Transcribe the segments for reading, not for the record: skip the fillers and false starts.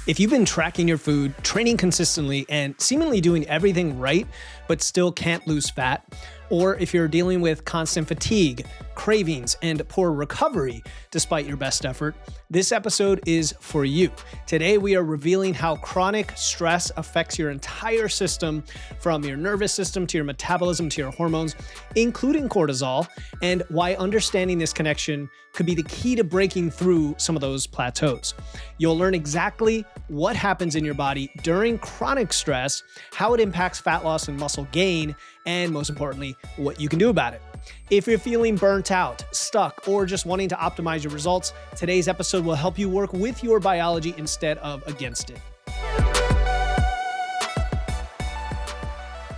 If you've been tracking your food, training consistently, and seemingly doing everything right, but still can't lose fat, or if you're dealing with constant fatigue, cravings, and poor recovery despite your best effort, this episode is for you. Today, we are revealing how chronic stress affects your entire system, from your nervous system to your metabolism to your hormones, including cortisol, and why understanding this connection could be the key to breaking through some of those plateaus. You'll learn exactly what happens in your body during chronic stress, how it impacts fat loss and muscle gain, and most importantly, what you can do about it. If you're feeling burnt out, stuck, or just wanting to optimize your results, today's episode will help you work with your biology instead of against it.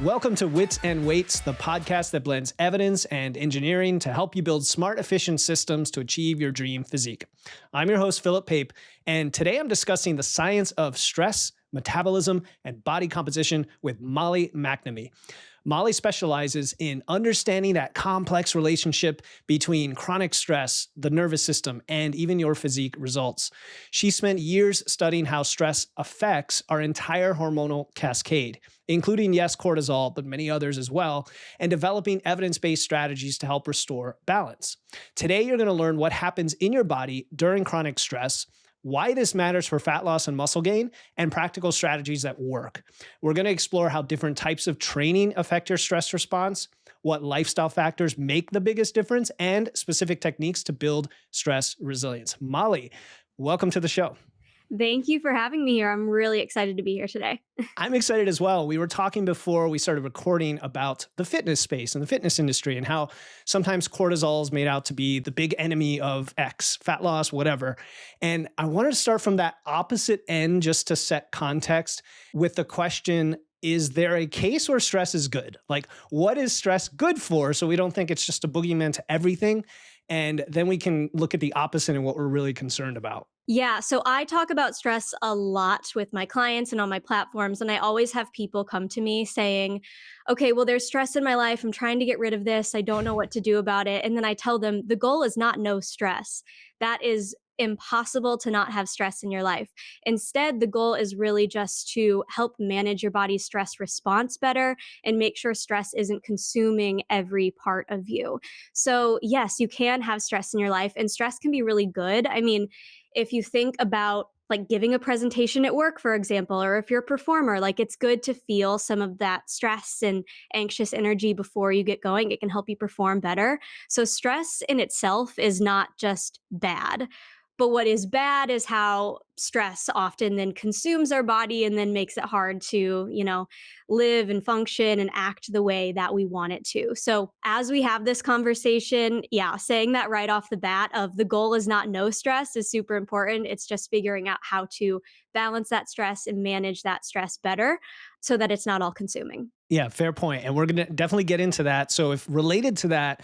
Welcome to Wits and Weights, the podcast that blends evidence and engineering to help you build smart, efficient systems to achieve your dream physique. I'm your host, Philip Pape, and today I'm discussing the science of stress, metabolism, and body composition with Molly McNamee. Molly specializes in understanding that complex relationship between chronic stress, the nervous system, and even your physique results. She spent years studying how stress affects our entire hormonal cascade, including, yes, cortisol, but many others as well, and developing evidence-based strategies to help restore balance. Today, you're going to learn what happens in your body during chronic stress, why this matters for fat loss and muscle gain, and practical strategies that work. We're going to explore how different types of training affect your stress response, what lifestyle factors make the biggest difference, and specific techniques to build stress resilience. Molly, welcome to the show. Thank you for having me here. I'm really excited to be here today. I'm excited as well. We were talking before we started recording about the fitness space and the fitness industry and how sometimes cortisol is made out to be the big enemy of X, fat loss, whatever. And I wanted to start from that opposite end just to set context with the question, is there a case where stress is good? Like, what is stress good for? So we don't think it's just a boogeyman to everything. And then we can look at the opposite and what we're really concerned about. Yeah, so I talk about stress a lot with my clients and on my platforms, and I always have people come to me saying, okay, well, there's stress in my life. I'm trying to get rid of this. I don't know what to do about it. And then I tell them the goal is not no stress. That is impossible to not have stress in your life. Instead, the goal is really just to help manage your body's stress response better and make sure stress isn't consuming every part of you. So, yes, you can have stress in your life, and stress can be really good. I mean, if you think about like giving a presentation at work, for example, or if you're a performer, like it's good to feel some of that stress and anxious energy before you get going. It can help you perform better. So stress in itself is not just bad. But what is bad is how stress often then consumes our body and then makes it hard to, live and function and act the way that we want it to. So as we have this conversation, yeah, saying that right off the bat of the goal is not no stress is super important. It's just figuring out how to balance that stress and manage that stress better so that it's not all consuming. Yeah, fair point. And we're going to definitely get into that. So if related to that,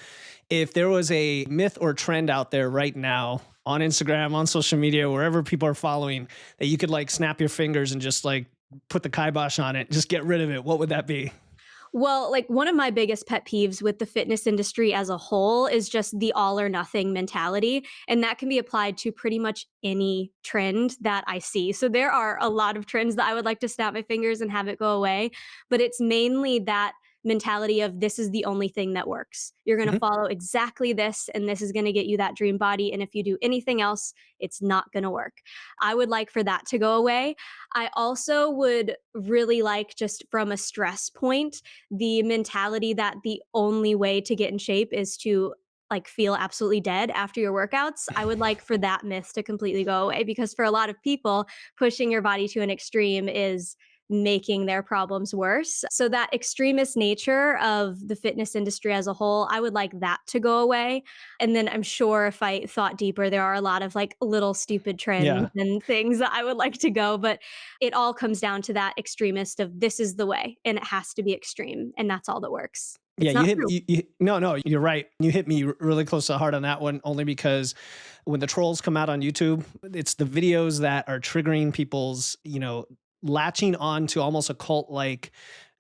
if there was a myth or trend out there right now on Instagram, on social media, wherever people are following, that you could like snap your fingers and just like put the kibosh on it, just get rid of it, what would that be? Well, like one of my biggest pet peeves with the fitness industry as a whole is just the all or nothing mentality. And that can be applied to pretty much any trend that I see. So there are a lot of trends that I would like to snap my fingers and have it go away. But it's mainly that mentality of this is the only thing that works. You're going to follow exactly this, and this is going to get you that dream body. And if you do anything else, it's not going to work. I would like for that to go away. I also would really like, just from a stress point, the mentality that the only way to get in shape is to like feel absolutely dead after your workouts. I would like for that myth to completely go away, because for a lot of people, pushing your body to an extreme is making their problems worse. So that extremist nature of the fitness industry as a whole, I would like that to go away. And then I'm sure if I thought deeper, there are a lot of like little stupid trends Yeah. and things that I would like to go, but it all comes down to that extremist of this is the way and it has to be extreme and that's all that works. Yeah, It's you not hit true. no, you're right. You hit me really close to the heart on that one, only because when the trolls come out on YouTube, it's the videos that are triggering people's, latching on to almost a cult like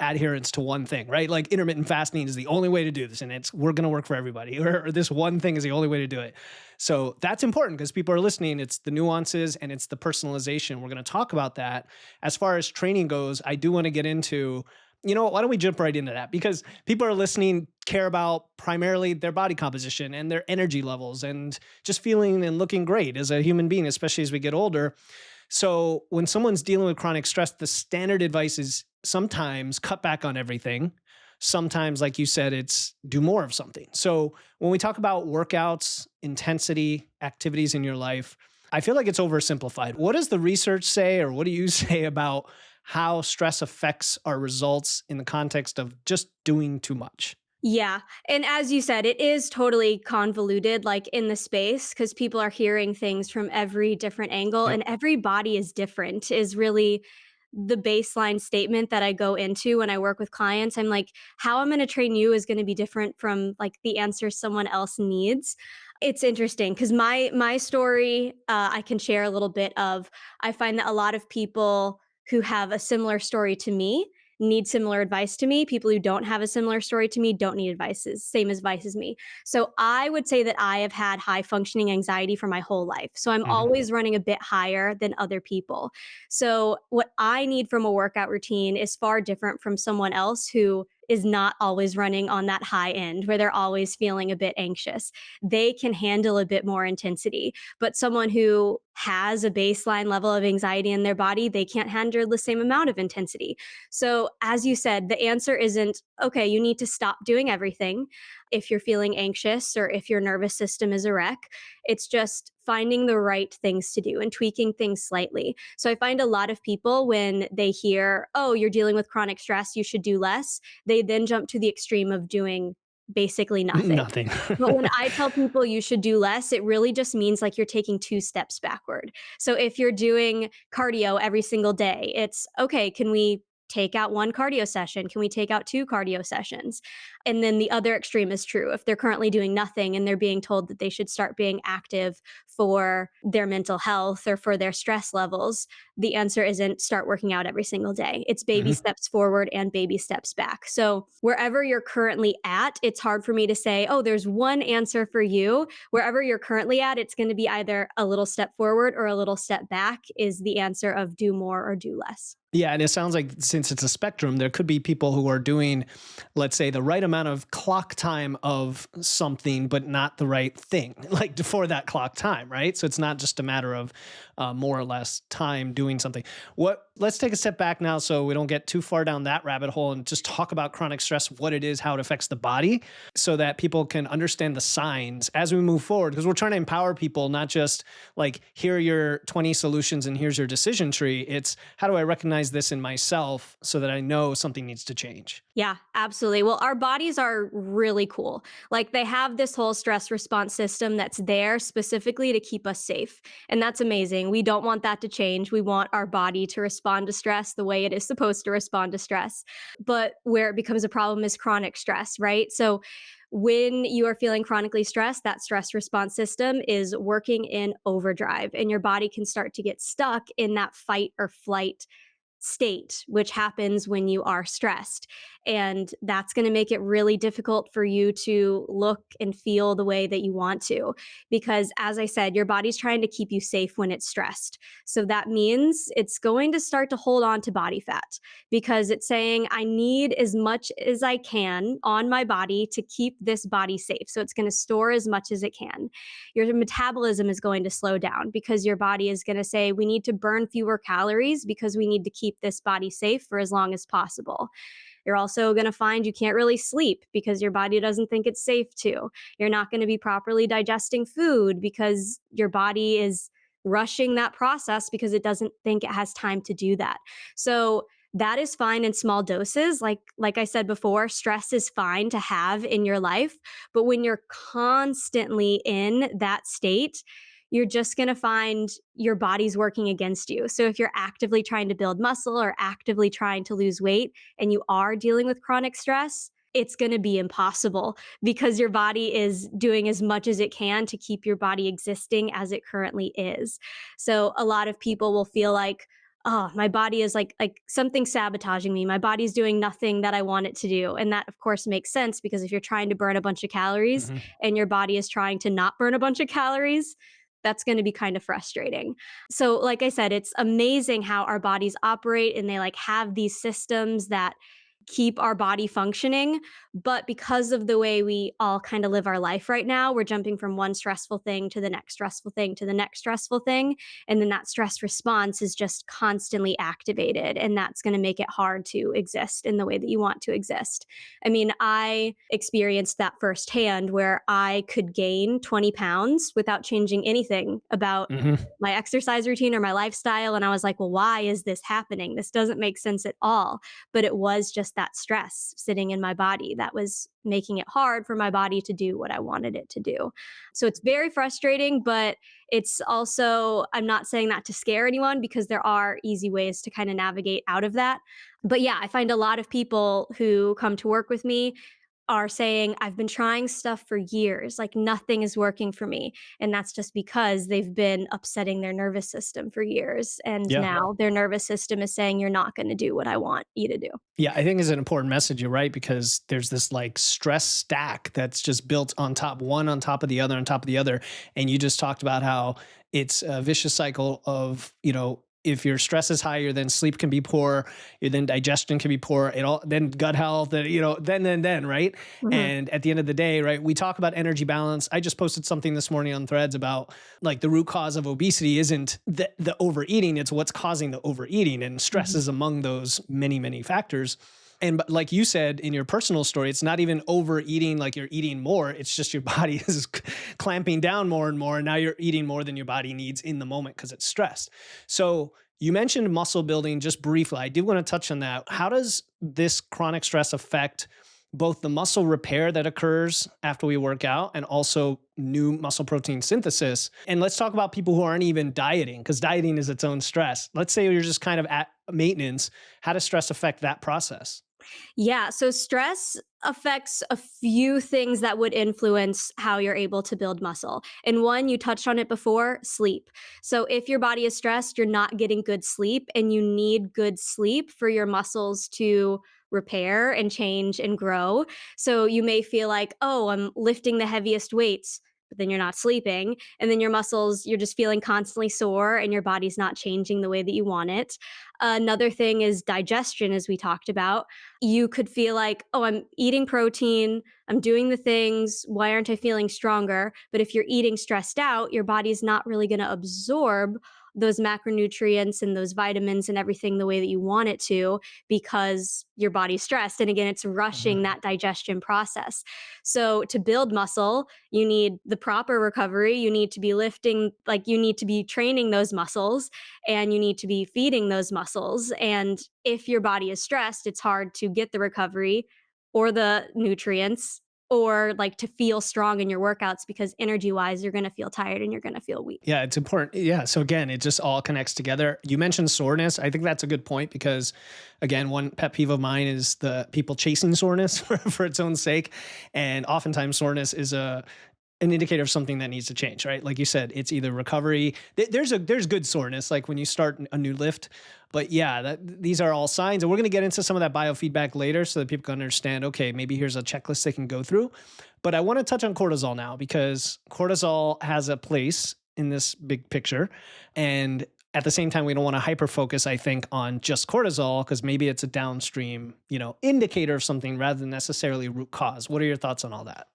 adherence to one thing, right? Like intermittent fasting is the only way to do this, and we're going to work for everybody, or this one thing is the only way to do it. So that's important because people are listening. It's the nuances and it's the personalization. We're going to talk about that. As far as training goes, I do want to get into, why don't we jump right into that? Because people are listening, care about primarily their body composition and their energy levels and just feeling and looking great as a human being, especially as we get older. So when someone's dealing with chronic stress, the standard advice is sometimes cut back on everything. Sometimes, like you said, it's do more of something. So when we talk about workouts, intensity, activities in your life, I feel like it's oversimplified. What does the research say, or what do you say about how stress affects our results in the context of just doing too much? Yeah. And as you said, it is totally convoluted, like in the space, because people are hearing things from every different angle Yep. and every body is different, is really the baseline statement that I go into when I work with clients. I'm like, how I'm going to train you is going to be different from like the answer someone else needs. It's interesting because my story, I can share a little bit of. I find that a lot of people who have a similar story to me need similar advice to me. People who don't have a similar story to me don't need same advice as me. So I would say that I have had high functioning anxiety for my whole life. So I'm Mhm. always running a bit higher than other people. So what I need from a workout routine is far different from someone else who is not always running on that high end where they're always feeling a bit anxious. They can handle a bit more intensity, but someone who has a baseline level of anxiety in their body, they can't handle the same amount of intensity. So, as you said, the answer isn't, okay, you need to stop doing everything if you're feeling anxious or if your nervous system is a wreck. It's just finding the right things to do and tweaking things slightly. So, I find a lot of people when they hear, oh, you're dealing with chronic stress, you should do less, they then jump to the extreme of doing basically nothing. Nothing. But when I tell people you should do less, it really just means like you're taking 2 steps backward. So if you're doing cardio every single day, it's okay, can we take out 1 cardio session? Can we take out 2 cardio sessions? And then the other extreme is true. If they're currently doing nothing and they're being told that they should start being active for their mental health or for their stress levels, the answer isn't start working out every single day. It's baby Mhm. steps forward and baby steps back. So, wherever you're currently at, it's hard for me to say, oh, there's one answer for you. Wherever you're currently at, it's going to be either a little step forward or a little step back, is the answer of do more or do less. Yeah, and it sounds like since it's a spectrum, there could be people who are doing, let's say, the right amount of clock time of something, but not the right thing, like for that clock time, right? So it's not just a matter of more or less time doing something. What? Let's take a step back now, so we don't get too far down that rabbit hole, and just talk about chronic stress, what it is, how it affects the body, so that people can understand the signs as we move forward. Because we're trying to empower people, not just like here are your 20 solutions and here's your decision tree. It's how do I recognize this in myself so that I know something needs to change. Yeah, absolutely. Well, our bodies are really cool. Like they have this whole stress response system that's there specifically to keep us safe. And that's amazing. We don't want that to change. We want our body to respond to stress the way it is supposed to respond to stress. But where it becomes a problem is chronic stress, right? So when you are feeling chronically stressed, that stress response system is working in overdrive, and your body can start to get stuck in that fight or flight state, which happens when you are stressed. And that's going to make it really difficult for you to look and feel the way that you want to. Because, as I said, your body's trying to keep you safe when it's stressed. So that means it's going to start to hold on to body fat because it's saying, I need as much as I can on my body to keep this body safe. So it's going to store as much as it can. Your metabolism is going to slow down because your body is going to say, we need to burn fewer calories because we need to keep this body safe for as long as possible. You're also going to find you can't really sleep because your body doesn't think it's safe to. You're not going to be properly digesting food because your body is rushing that process because it doesn't think it has time to do that. So that is fine in small doses. Like I said before, stress is fine to have in your life, but when you're constantly in that state, you're just going to find your body's working against you. So if you're actively trying to build muscle or actively trying to lose weight and you are dealing with chronic stress, it's going to be impossible because your body is doing as much as it can to keep your body existing as it currently is. So a lot of people will feel like, oh, my body is like something sabotaging me. My body's doing nothing that I want it to do. And that of course makes sense because if you're trying to burn a bunch of calories Hmm. and your body is trying to not burn a bunch of calories, that's going to be kind of frustrating. So like I said, it's amazing how our bodies operate and they like have these systems that keep our body functioning. But because of the way we all kind of live our life right now, we're jumping from one stressful thing to the next stressful thing to the next stressful thing. And then that stress response is just constantly activated. And that's going to make it hard to exist in the way that you want to exist. I mean, I experienced that firsthand where I could gain 20 pounds without changing anything about Hmm. my exercise routine or my lifestyle. And I was like, well, why is this happening? This doesn't make sense at all. But it was just that stress sitting in my body that was making it hard for my body to do what I wanted it to do. So it's very frustrating, but it's also, I'm not saying that to scare anyone because there are easy ways to kind of navigate out of that. But yeah, I find a lot of people who come to work with me are saying, I've been trying stuff for years, like nothing is working for me. And that's just because they've been upsetting their nervous system for years. And Yeah. now their nervous system is saying, you're not going to do what I want you to do. Yeah, I think is an important message. You're right, because there's this like stress stack that's just built on top, one on top of the other, on top of the other. And you just talked about how it's a vicious cycle of, if your stress is higher, then sleep can be poor, then digestion can be poor, it all, then gut health, then, right? Mhm. And at the end of the day, right, we talk about energy balance. I just posted something this morning on Threads about like the root cause of obesity isn't the overeating, it's what's causing the overeating, and stress Mhm. is among those many, many factors. And but like you said in your personal story, it's not even overeating, like you're eating more. It's just your body is clamping down more and more. And now you're eating more than your body needs in the moment because it's stressed. So you mentioned muscle building just briefly. I do want to touch on that. How does this chronic stress affect both the muscle repair that occurs after we work out and also new muscle protein synthesis? And let's talk about people who aren't even dieting, because dieting is its own stress. Let's say you're just kind of at maintenance. How does stress affect that process? Yeah. So stress affects a few things that would influence how you're able to build muscle. And one, you touched on it before, sleep. So if your body is stressed, you're not getting good sleep, and you need good sleep for your muscles to repair and change and grow. So you may feel like, oh, I'm lifting the heaviest weights. But then you're not sleeping. And then your muscles, you're just feeling constantly sore and your body's not changing the way that you want it. Another thing is digestion, as we talked about. You could feel like, oh, I'm eating protein, I'm doing the things, why aren't I feeling stronger? But if you're eating stressed out, your body's not really going to absorb those macronutrients and those vitamins and everything the way that you want it to because your body's stressed. And again, it's rushing Mhm. that digestion process. So, to build muscle, you need the proper recovery. You need to be lifting, like, you need to be training those muscles and you need to be feeding those muscles. And if your body is stressed, it's hard to get the recovery or the nutrients or like to feel strong in your workouts because energy wise, you're going to feel tired and you're going to feel weak. Yeah, it's important. Yeah. So again, it just all connects together. You mentioned soreness. I think that's a good point because, again, one pet peeve of mine is the people chasing soreness for its own sake. And oftentimes, soreness is an indicator of something that needs to change, right? Like you said, it's either recovery. There's good soreness, like when you start a new lift, but yeah, these are all signs, and we're going to get into some of that biofeedback later, so that people can understand. Okay, maybe here's a checklist they can go through, but I want to touch on cortisol now because cortisol has a place in this big picture, and at the same time, we don't want to hyper focus, I think, on just cortisol because maybe it's a downstream, indicator of something rather than necessarily root cause. What are your thoughts on all that?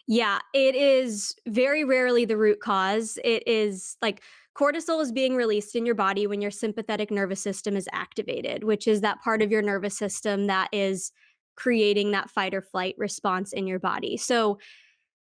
Yeah, it is very rarely the root cause. It is like cortisol is being released in your body when your sympathetic nervous system is activated, which is that part of your nervous system that is creating that fight or flight response in your body. So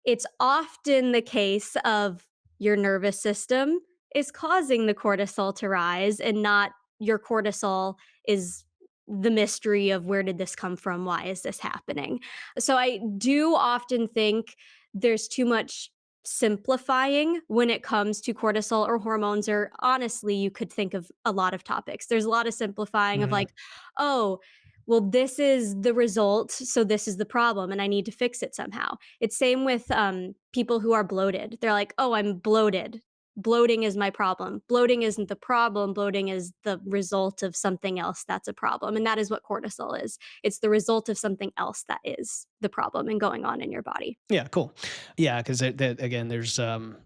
it's often the case of your nervous system is causing the cortisol to rise and not your cortisol is the mystery of where did this come from? Why is this happening? So I do often think there's too much simplifying when it comes to cortisol or hormones, or honestly, you could think of a lot of topics. There's a lot of simplifying of Mhm. like, oh, well, this is the result. So this is the problem, and I need to fix it somehow. It's same with people who are bloated. They're like, "Oh, I'm bloated." bloating is my problem. Bloating isn't the problem. Bloating is the result of something else that's a problem. And that is what cortisol is. It's the result of something else that is the problem and going on in your body. Yeah, cool. Yeah, because again, there's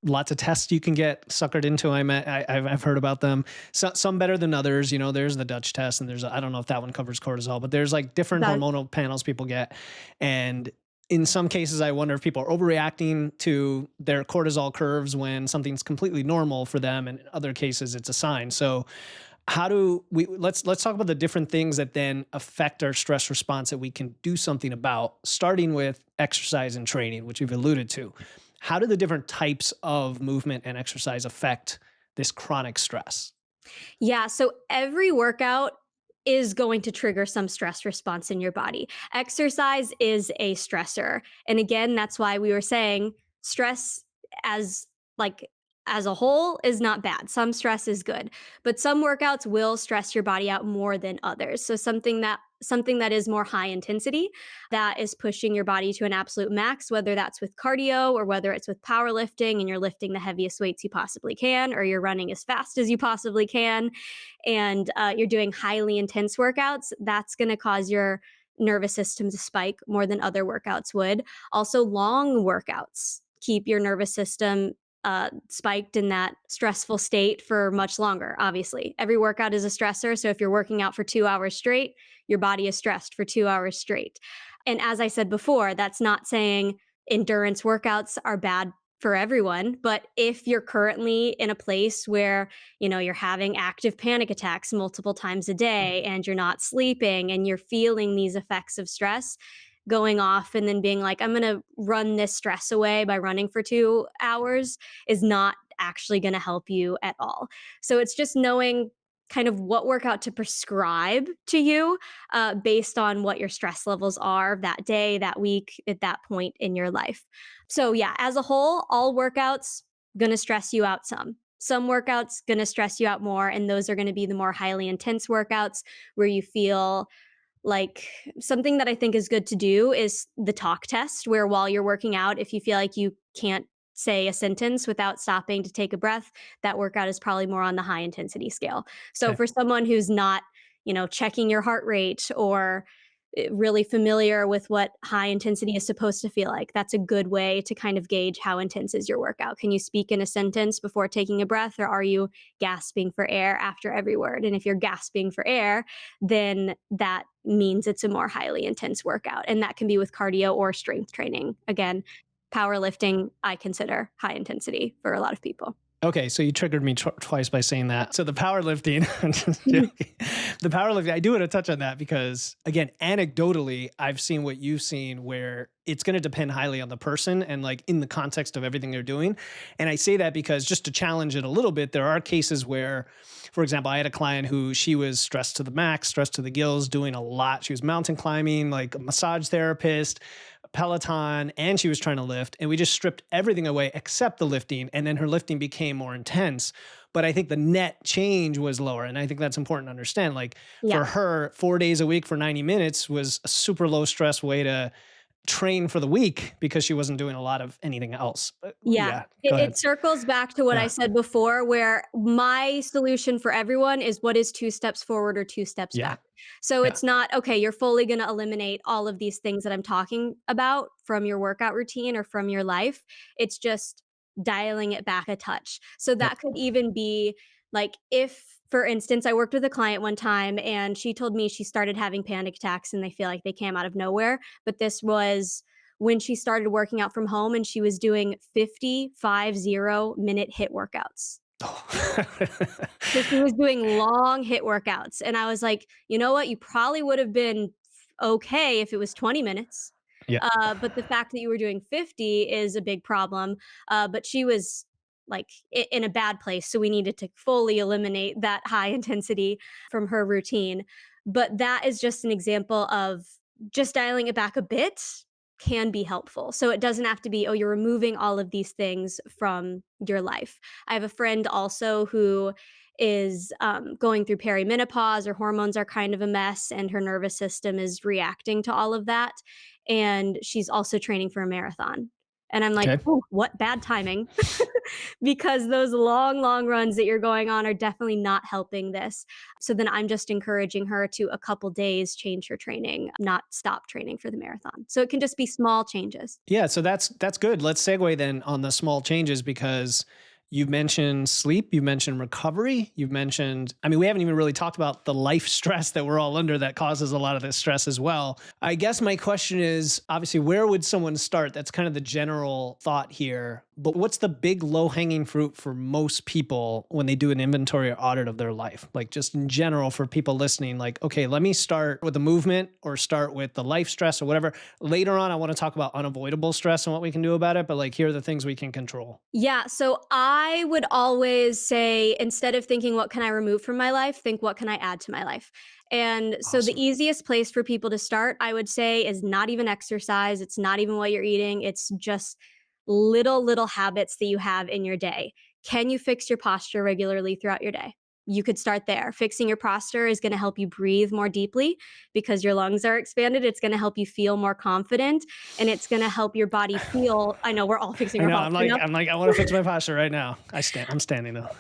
lots of tests you can get suckered into. I've heard about them. Some better than others. You know, there's the Dutch test, and I don't know if that one covers cortisol, but there's like different That hormonal panels people get, and in some cases, I wonder if people are overreacting to their cortisol curves when something's completely normal for them, and in other cases, it's a sign. So how do we let's talk about the different things that then affect our stress response that we can do something about, starting with exercise and training, which we've alluded to. How do the different types of movement and exercise affect this chronic stress? Yeah, so every workout is going to trigger some stress response in your body. Exercise is a stressor. And again, that's why we were saying stress as like as a whole is not bad. Some stress is good, but some workouts will stress your body out more than others. So something that is more high intensity, that is pushing your body to an absolute max, whether that's with cardio or whether it's with powerlifting and you're lifting the heaviest weights you possibly can, or you're running as fast as you possibly can, and you're doing highly intense workouts, that's going to cause your nervous system to spike more than other workouts would. Also, long workouts keep your nervous system spiked in that stressful state for much longer. Obviously, every workout is a stressor. So if you're working out for 2 hours straight, your body is stressed for 2 hours straight. And as I said before, that's not saying endurance workouts are bad for everyone, but if you're currently in a place where, you're having active panic attacks multiple times a day and you're not sleeping and you're feeling these effects of stress going off and then being like, I'm going to run this stress away by running for 2 hours is not actually going to help you at all. So it's just knowing kind of what workout to prescribe to you based on what your stress levels are that day, that week, at that point in your life. So yeah, as a whole, all workouts going to stress you out some. Some workouts going to stress you out more, and those are going to be the more highly intense workouts where you feel like something that I think is good to do is the talk test, where while you're working out, if you feel like you can't say a sentence without stopping to take a breath, that workout is probably more on the high intensity scale. So Okay. for someone who's not, checking your heart rate or really familiar with what high intensity is supposed to feel like, that's a good way to kind of gauge how intense is your workout. Can you speak in a sentence before taking a breath, or are you gasping for air after every word? And if you're gasping for air, then that means it's a more highly intense workout. And that can be with cardio or strength training. Again, powerlifting, I consider high intensity for a lot of people. Okay, so you triggered me twice by saying that. So the powerlifting, I'm just joking. The powerlifting, I do want to touch on that because, again, anecdotally, I've seen what you've seen where it's going to depend highly on the person and like in the context of everything they're doing. And I say that because just to challenge it a little bit, there are cases where, for example, I had a client who she was stressed to the max, stressed to the gills, doing a lot. She was mountain climbing, like a massage therapist, Peloton, and she was trying to lift, and we just stripped everything away except the lifting, and then her lifting became more intense. But I think the net change was lower, and I think that's important to understand. Like Yeah. for her, 4 days a week for 90 minutes was a super low stress way to train for the week because she wasn't doing a lot of anything else. But Yeah. yeah, It, go ahead. it circles back to what I Yeah, said before, where my solution for everyone is what is 2 steps forward or 2 steps yeah, back. So yeah. it's not, okay, you're fully going to eliminate all of these things that I'm talking about from your workout routine or from your life. It's just dialing it back a touch. So Yep. that could even be like if, for instance, I worked with a client one time and she told me she started having panic attacks and they feel like they came out of nowhere. But this was when she started working out from home and she was doing 50 minute hit workouts. Oh. So she was doing long hit workouts. And I was like, you know what? You probably would have been okay if it was 20 minutes. Yeah. But the fact that you were doing 50 is a big problem. But she was like in a bad place. So we needed to fully eliminate that high intensity from her routine. But that is just an example of just dialing it back a bit can be helpful. So it doesn't have to be, oh, you're removing all of these things from your life. I have a friend also who is going through perimenopause. Her hormones are kind of a mess, and her nervous system is reacting to all of that. And she's also training for a marathon. And I'm like, Okay. oh, what bad timing. Because those long, long runs that you're going on are definitely not helping this. So then I'm just encouraging her to a couple days change her training, not stop training for the marathon. So it can just be small changes. Yeah, so that's good. Let's segue then on the small changes because you've mentioned sleep, you've mentioned recovery, you've mentioned, I mean, we haven't even really talked about the life stress that we're all under that causes a lot of this stress as well. I guess my question is obviously, where would someone start? That's kind of the general thought here. But what's the big low hanging fruit for most people when they do an inventory or audit of their life? Like, just in general, for people listening, like, okay, let me start with the movement or start with the life stress or whatever. Later on, I want to talk about unavoidable stress and what we can do about it. But like, here are the things we can control. Yeah, so I would always say instead of thinking what can I remove from my life, think what can I add to my life. And so the Awesome. easiest place for people to start, I would say, is not even exercise, it's not even what you're eating, it's just little habits that you have in your day. Can you fix your posture regularly throughout your day? You could start there. Fixing your posture is going to help you breathe more deeply because your lungs are expanded. It's going to help you feel more confident and it's going to help your body feel. I know we're all fixing I our know. posture now. I want to fix my posture right now. I'm standing though.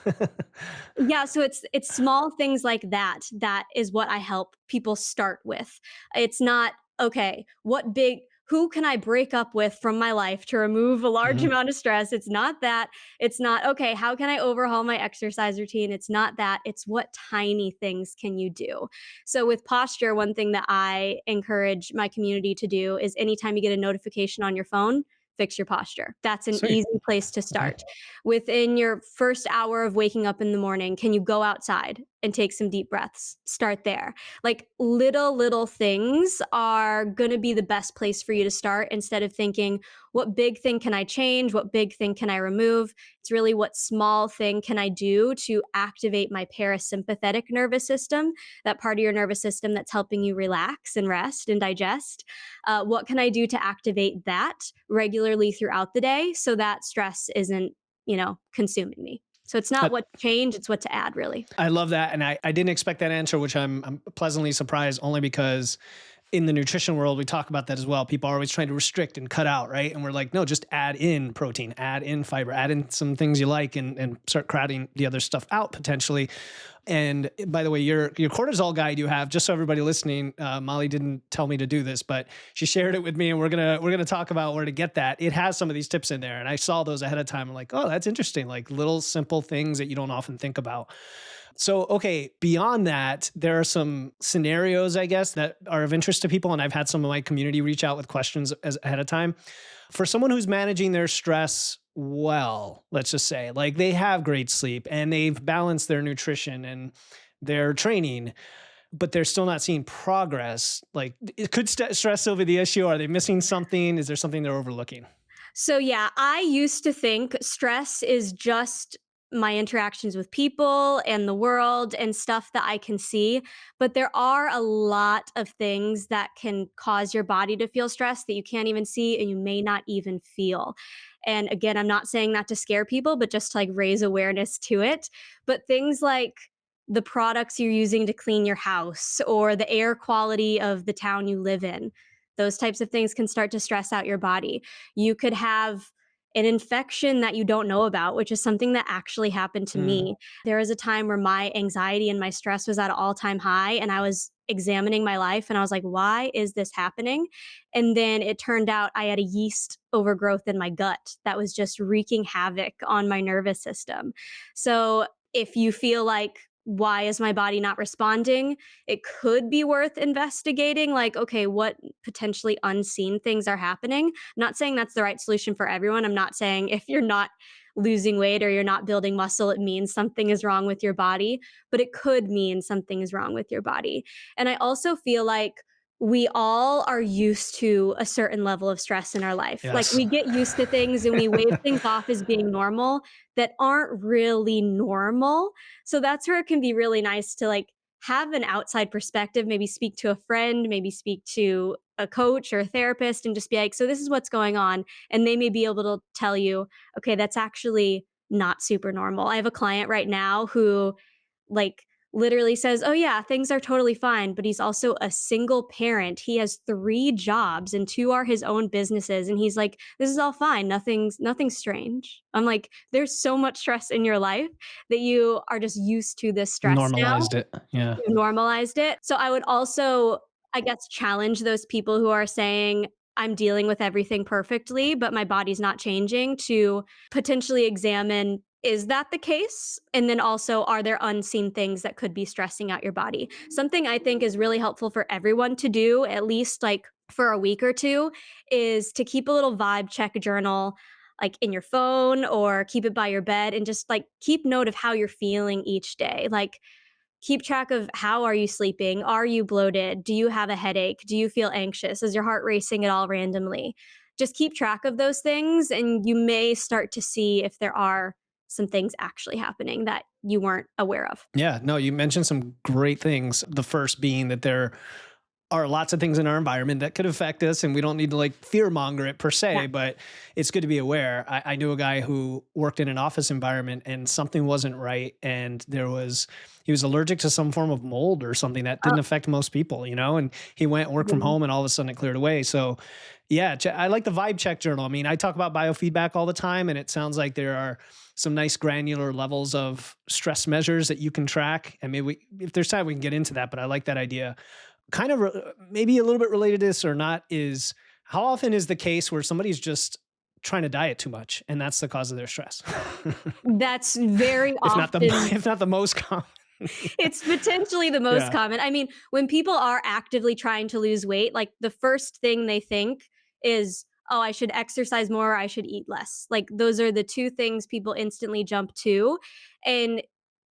Yeah, so it's small things like that that is what I help people start with. It's not, okay, what big who can I break up with from my life to remove a large Mhm. amount of stress? It's not that. It's not, okay, how can I overhaul my exercise routine? It's not that. It's what tiny things can you do? So with posture, one thing that I encourage my community to do is anytime you get a notification on your phone, fix your posture. That's an Sweet. easy place to Okay. start. Within your first hour of waking up in the morning, can you go outside and take some deep breaths? Start there. Like little things are going to be the best place for you to start instead of thinking, what big thing can I change? What big thing can I remove? It's really what small thing can I do to activate my parasympathetic nervous system, that part of your nervous system that's helping you relax and rest and digest. What can I do to activate that regularly throughout the day so that stress isn't consuming me. So it's not I, what to change, it's what to add, really. I love that. And I didn't expect that answer, which I'm pleasantly surprised only because in the nutrition world, we talk about that as well. People are always trying to restrict and cut out, right? And we're like, no, just add in protein, add in fiber, add in some things you like and start crowding the other stuff out potentially. And by the way, your cortisol guide you have, just so everybody listening, Molly didn't tell me to do this, but she shared it with me, and we're gonna talk about where to get that. It has some of these tips in there, and I saw those ahead of time. I'm like, oh, that's interesting. Like little simple things that you don't often think about. So, okay, beyond that, there are some scenarios, I guess, that are of interest to people. And I've had some of my community reach out with questions ahead of time. For someone who's managing their stress well, let's just say, like they have great sleep and they've balanced their nutrition and their training, but they're still not seeing progress. Like, it could stress over the issue. Are they missing something? Is there something they're overlooking? So yeah, I used to think stress is just my interactions with people and the world and stuff that I can see, but there are a lot of things that can cause your body to feel stress that you can't even see and you may not even feel. And again, I'm not saying that to scare people, but just to like raise awareness to it. But things like the products you're using to clean your house or the air quality of the town you live in, those types of things can start to stress out your body. You could have an infection that you don't know about, which is something that actually happened to Mm, me. There was a time where my anxiety and my stress was at an all-time high and I was examining my life and I was like, why is this happening? And then it turned out I had a yeast overgrowth in my gut that was just wreaking havoc on my nervous system. So if you feel like, why is my body not responding? It could be worth investigating, like, okay, what potentially unseen things are happening. I'm not saying that's the right solution for everyone. I'm not saying if you're not losing weight or you're not building muscle, it means something is wrong with your body, but it could mean something is wrong with your body. And I also feel like we all are used to a certain level of stress in our life. Like yes. we get used to things and we wave things off as being normal that aren't really normal. So that's where it can be really nice to like have an outside perspective, maybe speak to a friend, maybe speak to a coach or a therapist and just be like, so this is what's going on. And they may be able to tell you, okay, that's actually not super normal. I have a client right now who like literally says, "Oh yeah, things are totally fine," but he's also a single parent. He has 3 jobs and 2 are his own businesses, and he's like, "This is all fine. Nothing's strange." I'm like, "There's so much stress in your life that you are just used to this stress now. Normalized it. Yeah. You normalized it." So I would also, I guess, challenge those people who are saying, "I'm dealing with everything perfectly, but my body's not changing," to potentially examine, is that the case? And then also, are there unseen things that could be stressing out your body? Something I think is really helpful for everyone to do, at least like for a week or 2, is to keep a little vibe check journal, like in your phone or keep it by your bed and just like keep note of how you're feeling each day. Like, keep track of, how are you sleeping? Are you bloated? Do you have a headache? Do you feel anxious? Is your heart racing at all randomly? Just keep track of those things, and you may start to see if there are some things actually happening that you weren't aware of. Yeah, no, you mentioned some great things. The first being that there are lots of things in our environment that could affect us, and we don't need to like fear monger it per Yeah. se, but it's good to be aware. I knew a guy who worked in an office environment and something wasn't right, and he was allergic to some form of mold or something that Oh, didn't affect most people, and he went work from mhm. home, and all of a sudden it cleared away. So yeah, I like the vibe check journal. I mean, I talk about biofeedback all the time, and it sounds like there are some nice granular levels of stress measures that you can track. And maybe if there's time, we can get into that. But I like that idea. Kind of maybe a little bit related to this or not is, how often is the case where somebody's just trying to diet too much and that's the cause of their stress? That's very if not the often. if not the most common. It's potentially the most Yeah. common. I mean, when people are actively trying to lose weight, like the first thing they think is, "Oh, I should exercise more, or I should eat less." Like those are the 2 things people instantly jump to. And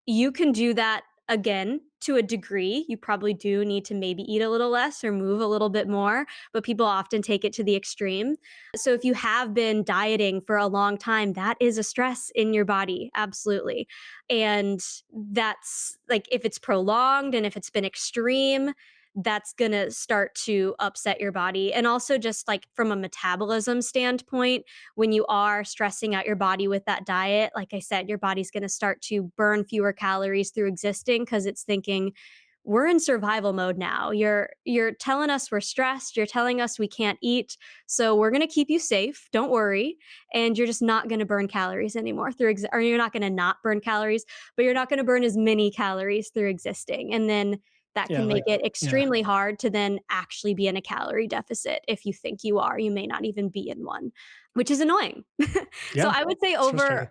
you can do that again to a degree. You probably do need to maybe eat a little less or move a little bit more, but people often take it to the extreme. So if you have been dieting for a long time, that is a stress in your body, absolutely. And that's like, if it's prolonged and if it's been extreme, that's going to start to upset your body. And also, just like from a metabolism standpoint, when you are stressing out your body with that diet, like I said, your body's going to start to burn fewer calories through existing because it's thinking, we're in survival mode now. You're telling us we're stressed, you're telling us we can't eat, so we're going to keep you safe. Don't worry. And you're just not going to burn calories anymore or you're not going to not burn calories, but you're not going to burn as many calories through existing. And then that Yeah, can make like it yeah. extremely hard to then actually be in a calorie deficit. If you think you are, you may not even be in one, which is annoying. So Yeah. I would say It's frustrating.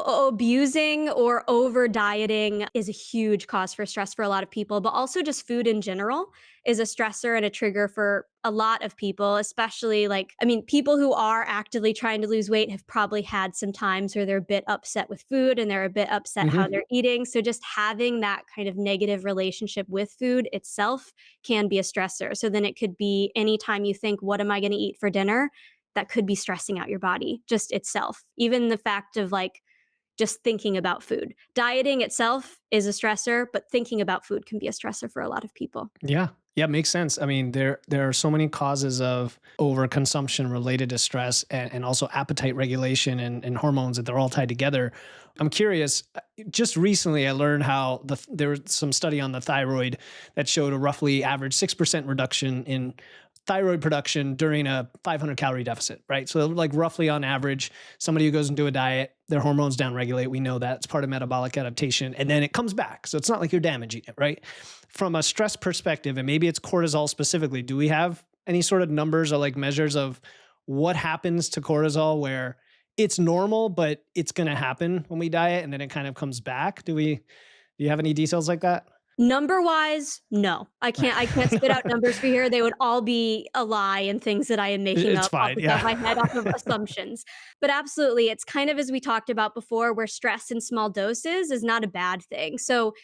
abusing or over dieting is a huge cause for stress for a lot of people, but also just food in general is a stressor and a trigger for a lot of people, especially like, I mean, people who are actively trying to lose weight have probably had some times where they're a bit upset with food and they're a bit upset how Mhm. they're eating. So just having that kind of negative relationship with food itself can be a stressor. So then it could be anytime you think, what am I going to eat for dinner? That could be stressing out your body just itself. Even the fact of like, just thinking about food. Dieting itself is a stressor, but thinking about food can be a stressor for a lot of people. Yeah. Yeah, makes sense. I mean, there are so many causes of overconsumption related to stress, and also appetite regulation and hormones, that they're all tied together. I'm curious, just recently I learned how there was some study on the thyroid that showed a roughly average 6% reduction in thyroid production during a 500 calorie deficit, right? So like roughly on average, somebody who goes into a diet, their hormones downregulate. We know that it's part of metabolic adaptation, and then it comes back. So it's not like you're damaging it, right? From a stress perspective, and maybe it's cortisol specifically, do we have any sort of numbers or like measures of what happens to cortisol where it's normal, but it's going to happen when we diet and then it kind of comes back? Do you have any details like that? Number wise, no. I can't spit out numbers for here. They would all be a lie and things that I am making It's up off fine. the top of Yeah. my head, off of assumptions. But absolutely, it's kind of as we talked about before, where stress in small doses is not a bad thing. So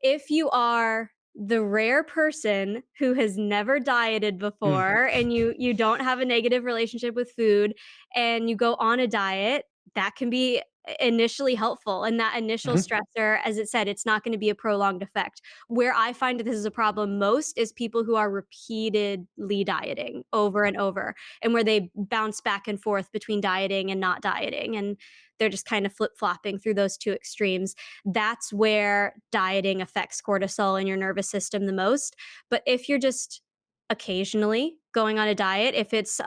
if you are the rare person who has never dieted Mm. before and you don't have a negative relationship with food and you go on a diet, that can be initially helpful, and that initial Mhm. stressor, as it said, it's not gonna be a prolonged effect. Where I find that this is a problem most is people who are repeatedly dieting over and over, and where they bounce back and forth between dieting and not dieting, and they're just kind of flip-flopping through those 2 extremes. That's where dieting affects cortisol in your nervous system the most. But if you're just occasionally going on a diet, if it's,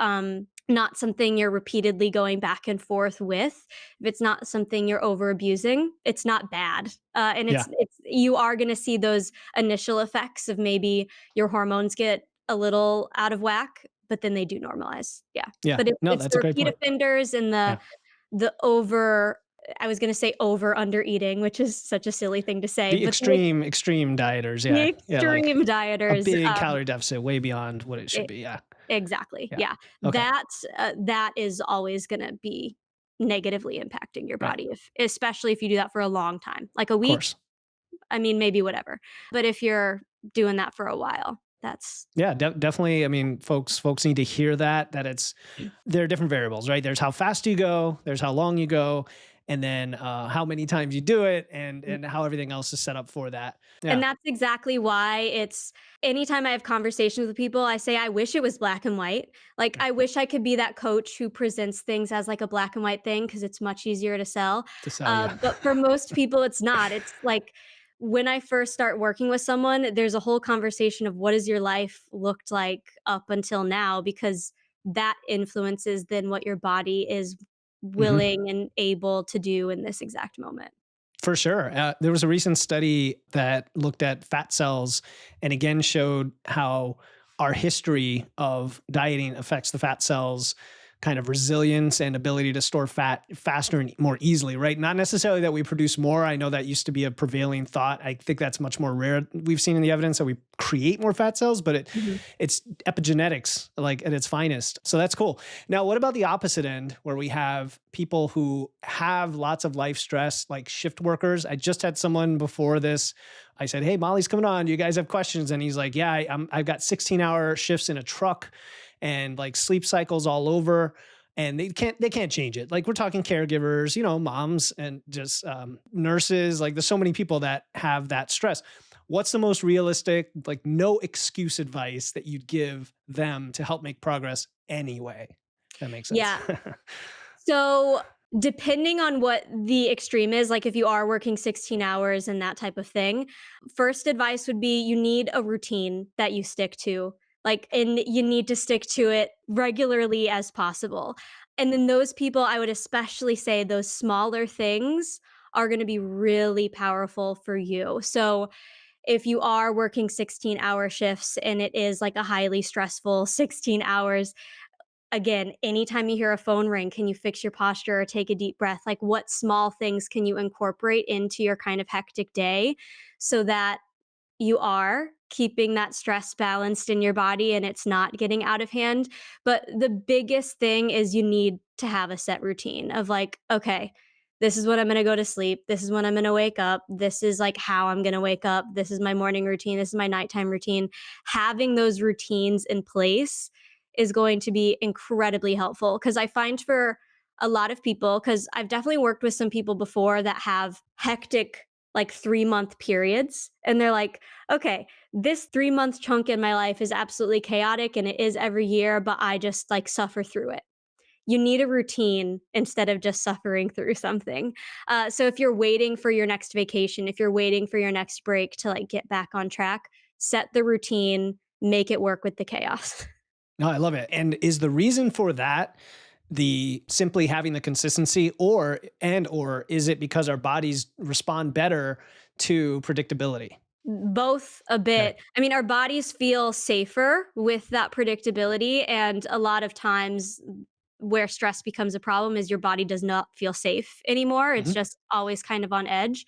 not something you're repeatedly going back and forth with, if it's not something you're over abusing, it's not bad. And Yeah. it's you are gonna see those initial effects of maybe your hormones get a little out of whack, but then they do normalize. Yeah. Yeah. But No, it's that's the a great repeat point. offenders and Yeah. the over I was gonna say over under eating, which is such a silly thing to say, The but extreme dieters. the Yeah. Yeah. Like extreme a dieters, big calorie deficit way beyond what it should e be. Yeah. exactly, Yeah. yeah. Okay. That is always gonna be negatively impacting your Right. body, if especially if you do that for a long time, like a Of week, course. I mean, maybe whatever. But if you're doing that for a while, that's Yeah, definitely. I mean, folks need to hear that it's there are different variables, right? There's how fast you go, there's how long you go, and then how many times you do it, and how everything else is set up for that. and Yeah. that's exactly why it's anytime I have conversations with people, I say, "I wish it was black and white." Like, I wish I could be that coach who presents things as, like, a black and white thing because it's much easier to sell. To sell you. But for most people, it's not. It's like, when I first start working with someone, there's a whole conversation of what has your life looked like up until now, because that influences then what your body is Mhm. willing and able to do in this exact moment. For sure. There was a recent study that looked at fat cells and again showed how our history of dieting affects the fat cells kind of resilience and ability to store fat faster and more easily, right? Not necessarily that we produce more. I know that used to be a prevailing thought. I think that's much more rare. We've seen in the evidence that we create more fat cells, but Mhm. it's epigenetics like at its finest. So that's cool. Now, what about the opposite end where we have people who have lots of life stress, like shift workers? I just had someone before this. I said, "Hey, Molly's coming on. Do you guys have questions?" And he's like, "Yeah, I've got 16-hour shifts in a truck and like sleep cycles all over." And they can't change it. Like we're talking caregivers, moms and just nurses. Like there's so many people that have that stress. What's the most realistic, like no excuse advice that you'd give them to help make progress anyway? If that makes sense. Yeah. So, depending on what the extreme is, like if you are working 16 hours and that type of thing, first advice would be you need a routine that you stick to. Like, and you need to stick to it regularly as possible. And then those people, I would especially say those smaller things are going to be really powerful for you. So, if you are working 16-hour shifts and it is like a highly stressful 16 hours, again, anytime you hear a phone ring, can you fix your posture or take a deep breath? Like, what small things can you incorporate into your kind of hectic day so that you are keeping that stress balanced in your body and it's not getting out of hand? But the biggest thing is you need to have a set routine of like, okay, this is when I'm going to go to sleep. This is when I'm going to wake up. This is like how I'm going to wake up. This is my morning routine. This is my nighttime routine. Having those routines in place is going to be incredibly helpful, because I find for a lot of people, because I've definitely worked with some people before that have hectic like 3-month periods, and they're like, okay, this 3-month chunk in my life is absolutely chaotic and it is every year, but I just like suffer through it. You need a routine instead of just suffering through something. So if you're waiting for your next vacation, if you're waiting for your next break to like get back on track, set the routine, make it work with the chaos. No, I love it. And is the reason for that the simply having the consistency, or is it because our bodies respond better to predictability? Both a Okay. bit. I mean, our bodies feel safer with that predictability, and a lot of times where stress becomes a problem is your body does not feel safe anymore. It's Mhm. just always kind of on edge.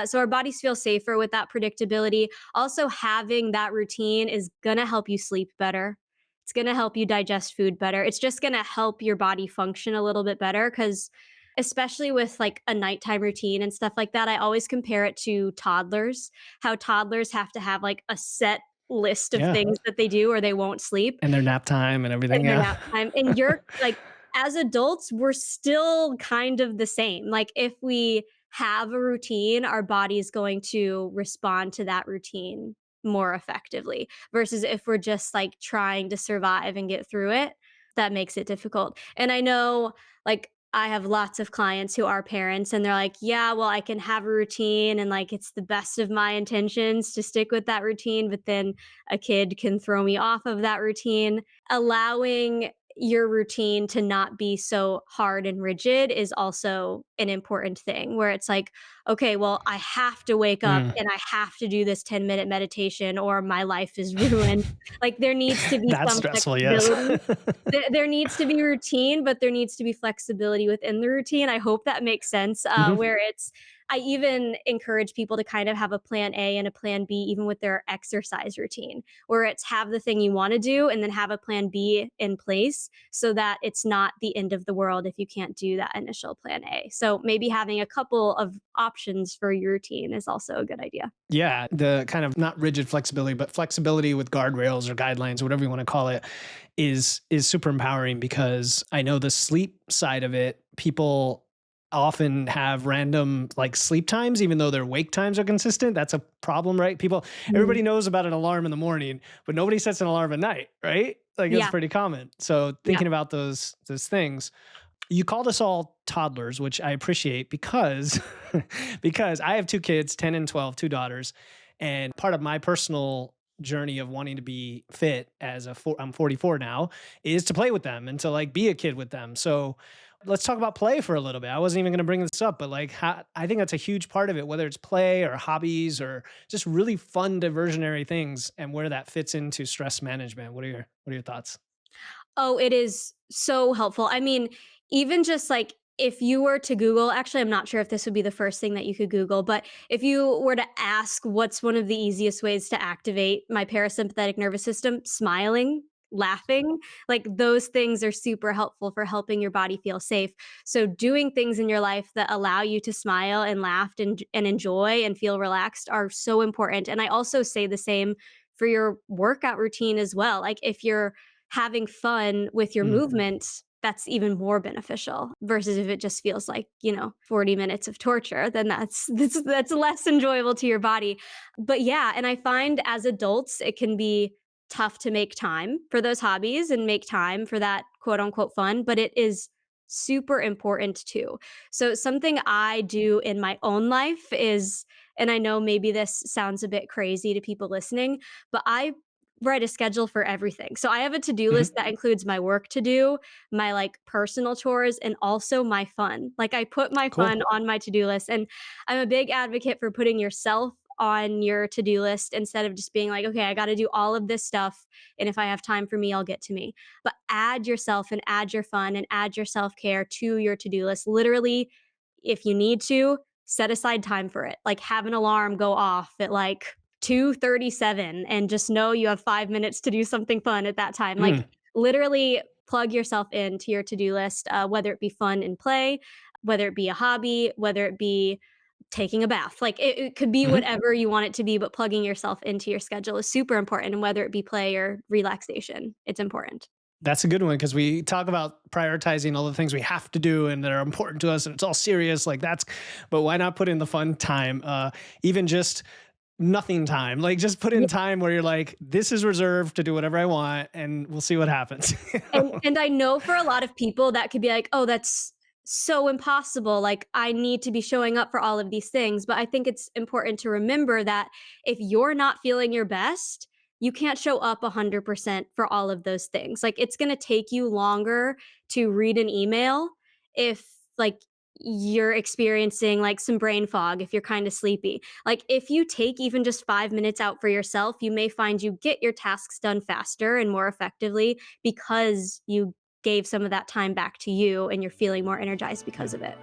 So our bodies feel safer with that predictability. Also, having that routine is gonna help you sleep better. It's gonna help you digest food better. It's just gonna help your body function a little bit better, because especially with like a nighttime routine and stuff like that, I always compare it to toddlers, how toddlers have to have like a set list of Yeah. things that they do or they won't sleep And their nap time and everything. in their Yeah. nap time. And you're like, as adults, we're still kind of the same. Like if we have a routine, our body's going to respond to that routine more effectively versus if we're just like trying to survive and get through it, that makes it difficult. And I know like I have lots of clients who are parents and they're like, yeah, well, I can have a routine and like it's the best of my intentions to stick with that routine, but then a kid can throw me off of that routine. Allowing your routine to not be so hard and rigid is also an important thing where it's like, okay, well, I have to wake up Mm. and I have to do this 10-minute meditation or my life is ruined. Like there needs to be That's some stressful, yes. flexibility. There needs to be routine, but there needs to be flexibility within the routine. I hope that makes sense, Mhm. where it's I even encourage people to kind of have a plan A and a plan B even with their exercise routine, where it's have the thing you wanna do and then have a plan B in place so that it's not the end of the world if you can't do that initial plan A. So maybe having a couple of options for your routine is also a good idea. Yeah, the kind of not rigid flexibility, but flexibility with guardrails or guidelines, whatever you want to call it, is super empowering because I know the sleep side of it, people often have random like sleep times, even though their wake times are consistent. That's a problem, right? Mhm. Everybody knows about an alarm in the morning, but nobody sets an alarm at night, right? Like it's Yeah, pretty common. So yeah. thinking about those things, you called us all toddlers, which I appreciate because because I have two kids, 10 and 12, two daughters, and part of my personal journey of wanting to be fit I'm 44 now is to play with them and to like be a kid with them. So let's talk about play for a little bit. I wasn't even going to bring this up, but like I think that's a huge part of it, whether it's play or hobbies or just really fun diversionary things and where that fits into stress management. What are your thoughts? Oh, it is so helpful. I mean, even just like if you were to Google, actually, I'm not sure if this would be the first thing that you could Google, but if you were to ask what's one of the easiest ways to activate my parasympathetic nervous system, smiling, laughing, like those things are super helpful for helping your body feel safe. So, doing things in your life that allow you to smile and laugh and enjoy and feel relaxed are so important. And I also say the same for your workout routine as well. Like, if you're having fun with your Mm. movement, that's even more beneficial versus if it just feels like, 40 minutes of torture, then that's less enjoyable to your body. But yeah, and I find as adults, it can be tough to make time for those hobbies and make time for that quote unquote fun, but it is super important too. So something I do in my own life is, and I know maybe this sounds a bit crazy to people listening, but I write a schedule for everything. So I have a to-do list Mhm. that includes my work to do, my like personal chores, and also my fun. Like I put my Cool. fun on my to-do list. And I'm a big advocate for putting yourself on your to-do list instead of just being like, okay, I got to do all of this stuff. And if I have time for me, I'll get to me. But add yourself and add your fun and add your self-care to your to-do list. Literally, if you need to, set aside time for it. Like have an alarm go off at like 2:37 and just know you have 5 minutes to do something fun at that time. Like, Mm. literally plug yourself into your to-do list, whether it be fun and play, whether it be a hobby, whether it be taking a bath. Like, it could be Mhm. whatever you want it to be, but plugging yourself into your schedule is super important, and whether it be play or relaxation, it's important. That's a good one because we talk about prioritizing all the things we have to do and that are important to us, and it's all serious. But why not put in the fun time? Even just nothing time. Like, just put in time where you're like, this is reserved to do whatever I want, and we'll see what happens. And I know for a lot of people that could be like, "Oh, that's so impossible, like, I need to be showing up for all of these things," but I think it's important to remember that if you're not feeling your best, you can't show up 100% for all of those things. Like, it's gonna take you longer to read an email if, like, you're experiencing, like, some brain fog, if you're kinda sleepy. Like, if you take even just 5 minutes out for yourself, you may find you get your tasks done faster and more effectively because you gave some of that time back to you and you're feeling more energized because Yeah. of it.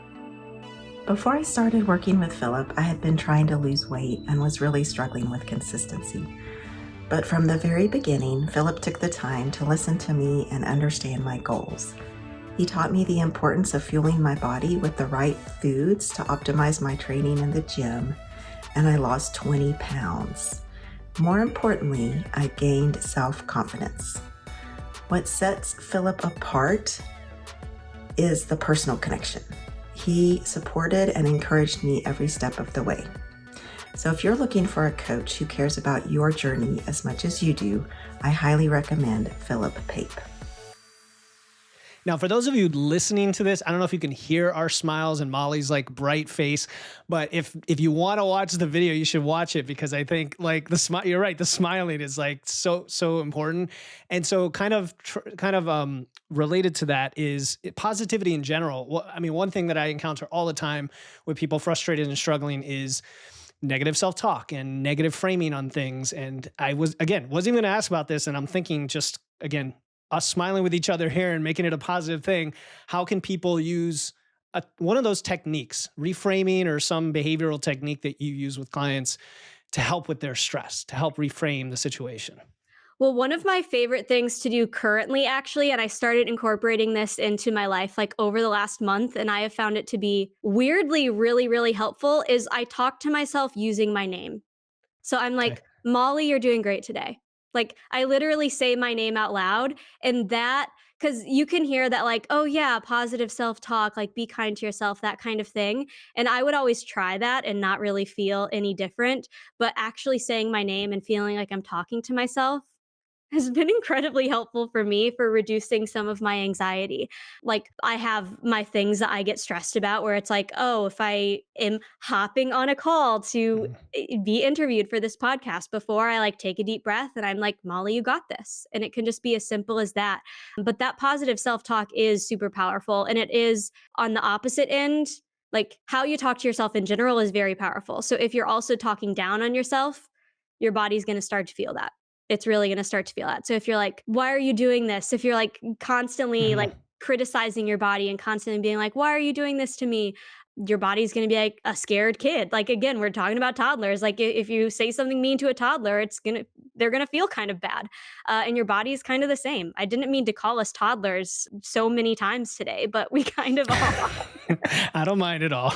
Before I started working with Philip, I had been trying to lose weight and was really struggling with consistency. But from the very beginning, Philip took the time to listen to me and understand my goals. He taught me the importance of fueling my body with the right foods to optimize my training in the gym, and I lost 20 pounds. More importantly, I gained self-confidence. What sets Philip apart is the personal connection. He supported and encouraged me every step of the way. So if you're looking for a coach who cares about your journey as much as you do, I highly recommend Philip Pape. Now, for those of you listening to this, I don't know if you can hear our smiles and Molly's like bright face, but if you want to watch the video, you should watch it, because I think like the smile, you're right, the smiling is like so important. And so kind of related to that is positivity in general. Well, I mean, one thing that I encounter all the time with people frustrated and struggling is negative self-talk and negative framing on things. And I wasn't even going to ask about this, and I'm thinking just again, us smiling with each other here and making it a positive thing. How can people use one of those techniques, reframing or some behavioral technique that you use with clients, to help with their stress, to help reframe the situation? Well, one of my favorite things to do currently, actually, and I started incorporating this into my life like over the last month, and I have found it to be weirdly really, really helpful, is I talk to myself using my name. So I'm Okay. like, Molly, you're doing great today. Like, I literally say my name out loud, and that, because you can hear that, like, oh, yeah, positive self talk, like, be kind to yourself, that kind of thing. And I would always try that and not really feel any different. But actually saying my name and feeling like I'm talking to myself has been incredibly helpful for me for reducing some of my anxiety. Like, I have my things that I get stressed about where it's like, oh, if I am hopping on a call to Mhm. be interviewed for this podcast, before I like take a deep breath and I'm like, Molly, you got this. And it can just be as simple as that. But that positive self talk is super powerful. And it is on the opposite end. Like, how you talk to yourself in general is very powerful. So if you're also talking down on yourself, your body's going to start to feel that. It's really going to start to feel that. So if you're like, why are you doing this? If you're like constantly like Mhm. criticizing your body and constantly being like, why are you doing this to me? Your body's going to be like a scared kid. Like, again, we're talking about toddlers. Like, if you say something mean to a toddler, they're going to feel kind of bad. And your body is kind of the same. I didn't mean to call us toddlers so many times today, but we kind of are. I don't mind at all.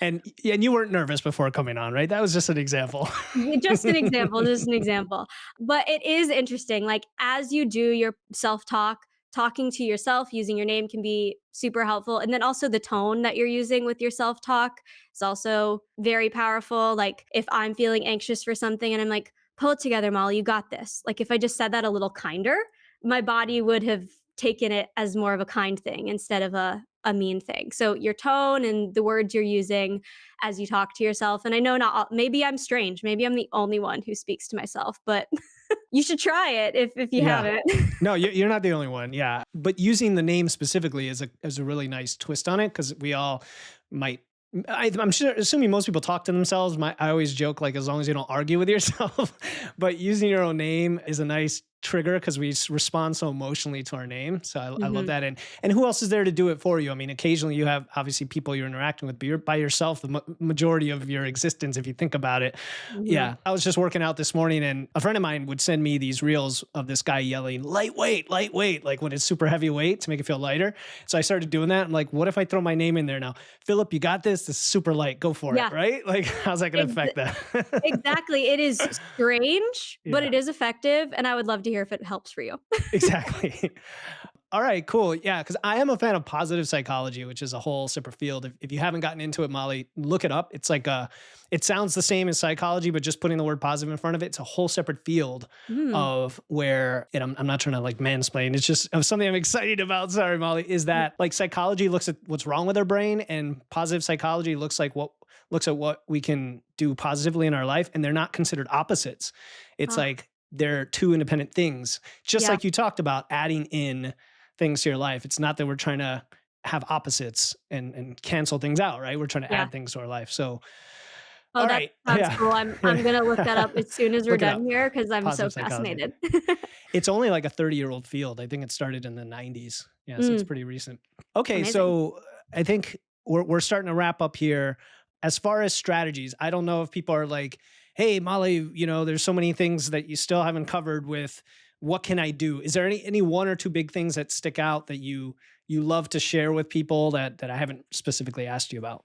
And you weren't nervous before coming on, right? That was just an example. Yeah, just an example, just an example. But it is interesting, like, as you do your self-talk, talking to yourself using your name can be super helpful, and then also the tone that you're using with your self-talk is also very powerful. Like, if I'm feeling anxious for something and I'm like, "Pull it together, Molly, you got this." Like, if I just said that a little kinder, my body would have taken it as more of a kind thing instead of a mean thing. So your tone and the words you're using as you talk to yourself. And I know not all, maybe I'm strange. Maybe I'm the only one who speaks to myself, but you should try it if you Yeah. haven't. No, you're not the only one. Yeah. But using the name specifically is a really nice twist on it, because we all might. I'm sure, assuming most people talk to themselves. I always joke, like, as long as you don't argue with yourself. But using your own name is a nice trigger, because we respond so emotionally to our name. So I love Mhm. that. And who else is there to do it for you? I mean, occasionally you have obviously people you're interacting with, but you're by yourself the majority of your existence, if you think about it. Mhm. Yeah, I was just working out this morning, and a friend of mine would send me these reels of this guy yelling, lightweight, lightweight, like when it's super heavy weight to make it feel lighter. So I started doing that. I'm like, what if I throw my name in there now? Philip, you got this. This is super light. Go for it. Yeah. Right? Like, how's that going to affect that? Exactly. It is strange, but Yeah, it is effective. And I would love to hear if it helps for you. exactly. All right, cool. Yeah, because I am a fan of positive psychology, which is a whole separate field. If you haven't gotten into it, Molly, look it up. It's like it sounds the same as psychology, but just putting the word positive in front of it, it's a whole separate field Mm. of where, and I'm not trying to like mansplain. It's just something I'm excited about. Sorry, Molly, is that like psychology looks at what's wrong with our brain, and positive psychology looks at what we can do positively in our life, and they're not considered opposites. It's Ah, like they're two independent things. Just yeah. like you talked about adding in things to your life. It's not that we're trying to have opposites and cancel things out, right? We're trying to Yeah. add things to our life. So, Oh, all that right. sounds Yeah. cool. I'm gonna look that up as soon as we're Look it done up. here because I'm so Positive psychology. fascinated. It's only like a 30-year-old field. I think it started in the 90s. Yeah, so it's Mm, pretty recent. Okay, amazing. so I think we're starting to wrap up here. As far as strategies, I don't know if people are like, "Hey, Molly, there's so many things that you still haven't covered with what can I do?" Is there any one or two big things that stick out that you love to share with people that I haven't specifically asked you about?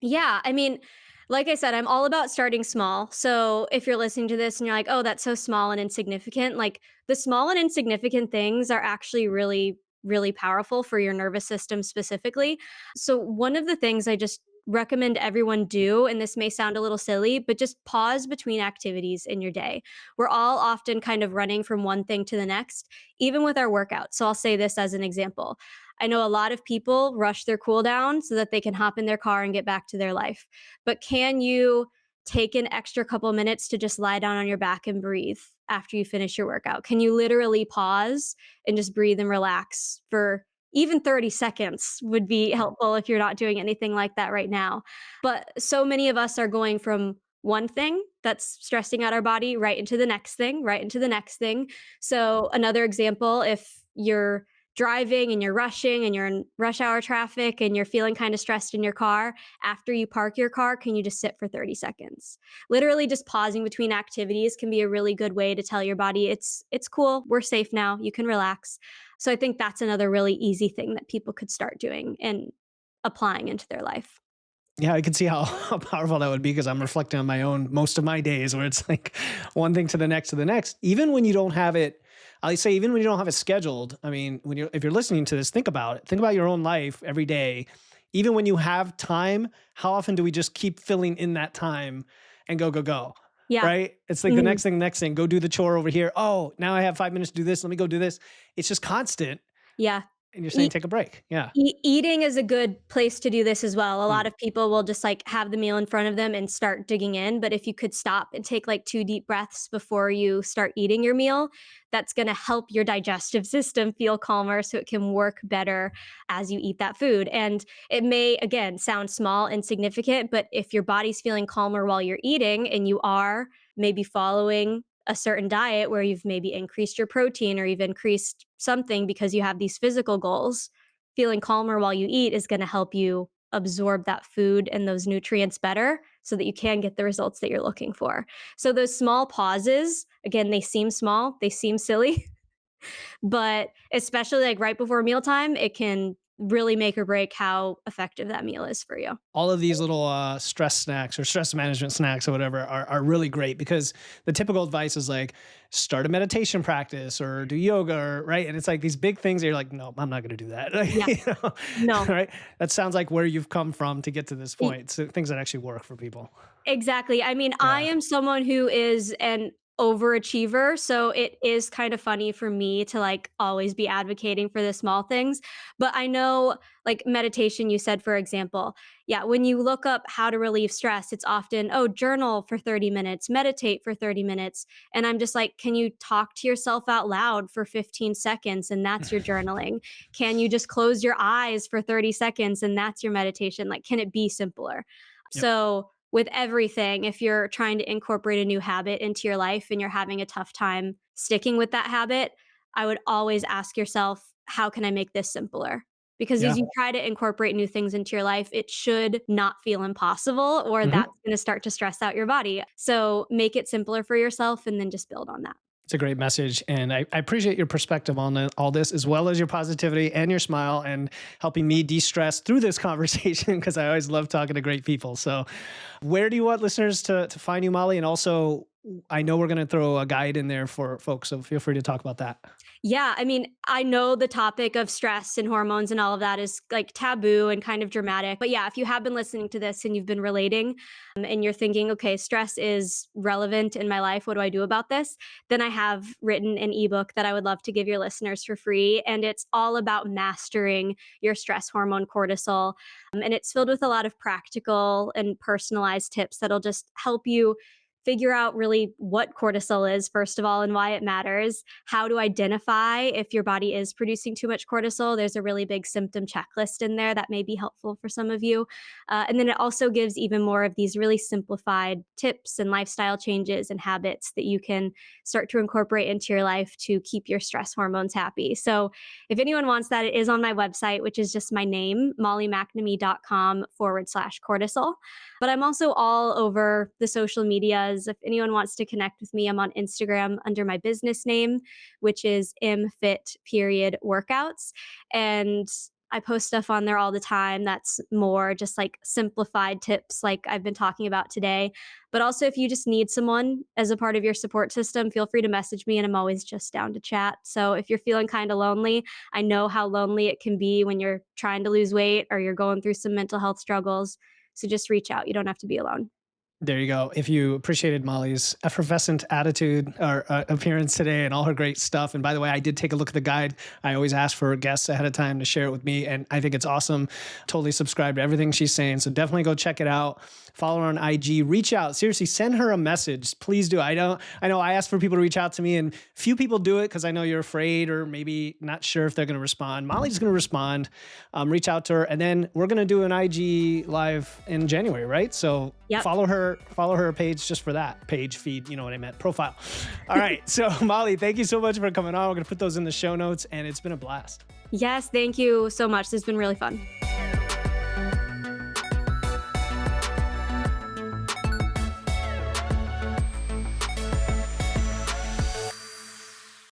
Yeah, I mean, like I said, I'm all about starting small. So if you're listening to this and you're like, "Oh, that's so small and insignificant," like the small and insignificant things are actually really really powerful for your nervous system specifically. So, one of the things I just recommend everyone do, and this may sound a little silly, but just pause between activities in your day. We're all often kind of running from one thing to the next, even with our workouts. So, I'll say this as an example. I know a lot of people rush their cool down so that they can hop in their car and get back to their life. But can you take an extra couple minutes to just lie down on your back and breathe after you finish your workout? Can you literally pause and just breathe and relax for even 30 seconds would be helpful if you're not doing anything like that right now. But so many of us are going from one thing that's stressing out our body right into the next thing, right into the next thing. So, another example, if you're driving and you're rushing and you're in rush hour traffic and you're feeling kind of stressed in your car, after you park your car, can you just sit for 30 seconds? Literally just pausing between activities can be a really good way to tell your body it's cool, we're safe now, you can relax. So I think that's another really easy thing that people could start doing and applying into their life. Yeah, I can see how, how powerful that would be because I'm reflecting on my own most of my days where it's like one thing to the next to the next. Even when you don't have it, I say even when you don't have it scheduled. I mean, when you're if you're listening to this, think about it. Think about your own life every day. Even when you have time, how often do we just keep filling in that time and go, go, go? Yeah. Right? It's like Mhm. the next thing, go do the chore over here. Oh, now I have 5 minutes to do this. Let me go do this. It's just constant. Yeah. And you're saying E take a break. Yeah. Eating is a good place to do this as well. A Mm. lot of people will just, like, have the meal in front of them and start digging in, but if you could stop and take, like, 2 deep breaths before you start eating your meal, that's gonna help your digestive system feel calmer so it can work better as you eat that food, and it may, again, sound small, insignificant, but if your body's feeling calmer while you're eating and you are maybe following a certain diet where you've maybe increased your protein or you've increased something because you have these physical goals, feeling calmer while you eat is going to help you absorb that food and those nutrients better so that you can get the results that you're looking for. So those small pauses, again, they seem small, they seem silly, but especially like right before mealtime, it can really make or break how effective that meal is for you. All of these little stress snacks or stress management snacks or whatever are really great because the typical advice is like start a meditation practice or do yoga or right and it's like these big things that you're like no I'm not going to do that. Yeah. You know? No. Right, that sounds like where you've come from to get to this E point, so things that actually work for people. Exactly. I mean, I Yeah. am someone who is an overachiever, so it is kind of funny for me to, like, always be advocating for the small things, but I know, like, meditation you said, for example. Yeah, when you look up how to relieve stress, it's often, "Oh, journal for 30 minutes, meditate for 30 minutes," and I'm just like, "Can you talk to yourself out loud for 15 seconds, and that's your journaling? Can you just close your eyes for 30 seconds, and that's your meditation?" Like, can it be simpler? Yep. So, with everything, if you're trying to incorporate a new habit into your life and you're having a tough time sticking with that habit, I would always ask yourself, how can I make this simpler? Because Yeah. as you try to incorporate new things into your life, it should not feel impossible or Mhm. that's going to start to stress out your body. So make it simpler for yourself and then just build on that. It's a great message. And I appreciate your perspective on all this, as well as your positivity and your smile and helping me de stress through this conversation because I always love talking to great people. So, where do you want listeners to find you, Molly? And also, I know we're going to throw a guide in there for folks. So, feel free to talk about that. Yeah, I mean, I know the topic of stress and hormones and all of that is like taboo and kind of dramatic. But yeah, if you have been listening to this and you've been relating and you're thinking, okay, stress is relevant in my life, what do I do about this? Then I have written an ebook that I would love to give your listeners for free. And it's all about mastering your stress hormone cortisol. And it's filled with a lot of practical and personalized tips that'll just help you figure out really what cortisol is, first of all, and why it matters, how to identify if your body is producing too much cortisol. There's a really big symptom checklist in there that may be helpful for some of you. And then it also gives even more of these really simplified tips and lifestyle changes and habits that you can start to incorporate into your life to keep your stress hormones happy. So if anyone wants that, it is on my website, which is just my name, mollymcnamee.com/cortisol. But I'm also all over the social medias. If anyone wants to connect with me, I'm on Instagram under my business name, which is mfit period workouts. And I post stuff on there all the time that's more just like simplified tips like I've been talking about today. But also, if you just need someone as a part of your support system, feel free to message me and I'm always just down to chat. So if you're feeling kind of lonely, I know how lonely it can be when you're trying to lose weight or you're going through some mental health struggles. So just reach out. You don't have to be alone. There you go. If you appreciated Molly's effervescent attitude or appearance today and all her great stuff. And by the way, I did take a look at the guide. I always ask for guests ahead of time to share it with me. And I think it's awesome. Totally subscribe to everything she's saying. So definitely go check it out. Follow her on IG, reach out. Seriously, send her a message. Please do. I know I asked for people to reach out to me and few people do it because I know you're afraid or maybe not sure if they're going to respond. Molly's going to respond. Reach out to her. And then we're going to do an IG live in January, right? So follow her page just for that page feed. You know what I meant? Profile. All right. So Molly, thank you so much for coming on. We're going to put those in the show notes and it's been a blast. Yes, thank you so much. This has been really fun.